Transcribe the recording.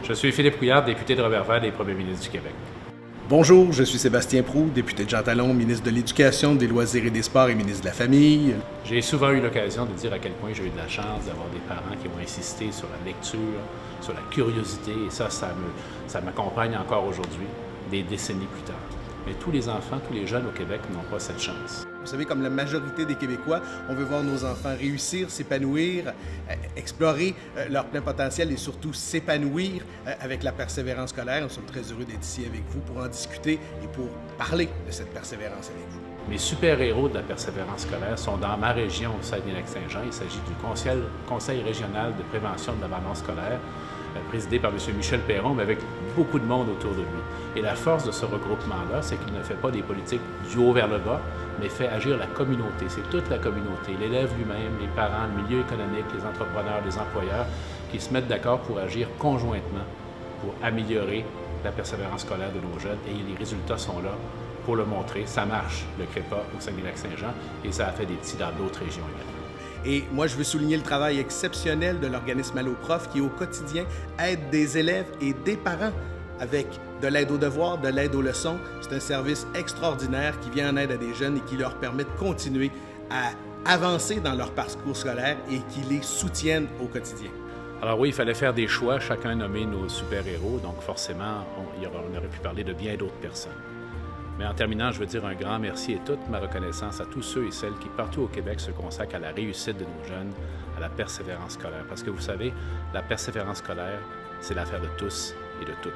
Je suis Philippe Couillard, député de Roberval et premier ministre du Québec. Bonjour, je suis Sébastien Proulx, député de Jean Talon, ministre de l'Éducation, des Loisirs et des Sports et ministre de la Famille. J'ai souvent eu l'occasion de dire à quel point j'ai eu de la chance d'avoir des parents qui ont insisté sur la lecture, sur la curiosité, et ça m'accompagne encore aujourd'hui, des décennies plus tard. Mais tous les enfants, tous les jeunes au Québec n'ont pas cette chance. Vous savez, comme la majorité des Québécois, on veut voir nos enfants réussir, s'épanouir, explorer leur plein potentiel et surtout s'épanouir avec la persévérance scolaire. Nous sommes très heureux d'être ici avec vous pour en discuter et pour parler de cette persévérance avec vous. Mes super-héros de la persévérance scolaire sont dans ma région, au Saguenay-Lac-Saint-Jean. Il s'agit du Conseil régional de prévention de l'abandon scolaire, présidé par M. Michel Perron, mais avec beaucoup de monde autour de lui. Et la force de ce regroupement-là, c'est qu'il ne fait pas des politiques du haut vers le bas, mais fait agir la communauté. C'est toute la communauté, l'élève lui-même, les parents, le milieu économique, les entrepreneurs, les employeurs, qui se mettent d'accord pour agir conjointement pour améliorer la persévérance scolaire de nos jeunes. Et les résultats sont là pour le montrer. Ça marche, le CREPA au Saguenay-Lac-Saint-Jean, et ça a fait des petits dans d'autres régions également. Et moi, je veux souligner le travail exceptionnel de l'organisme Alloprof qui, au quotidien, aide des élèves et des parents avec de l'aide aux devoirs, de l'aide aux leçons. C'est un service extraordinaire qui vient en aide à des jeunes et qui leur permet de continuer à avancer dans leur parcours scolaire et qui les soutiennent au quotidien. Alors oui, il fallait faire des choix, chacun nommer nos super-héros, donc forcément, on aurait pu parler de bien d'autres personnes. Mais en terminant, je veux dire un grand merci et toute ma reconnaissance à tous ceux et celles qui, partout au Québec, se consacrent à la réussite de nos jeunes, à la persévérance scolaire. Parce que vous savez, la persévérance scolaire, c'est l'affaire de tous et de toutes.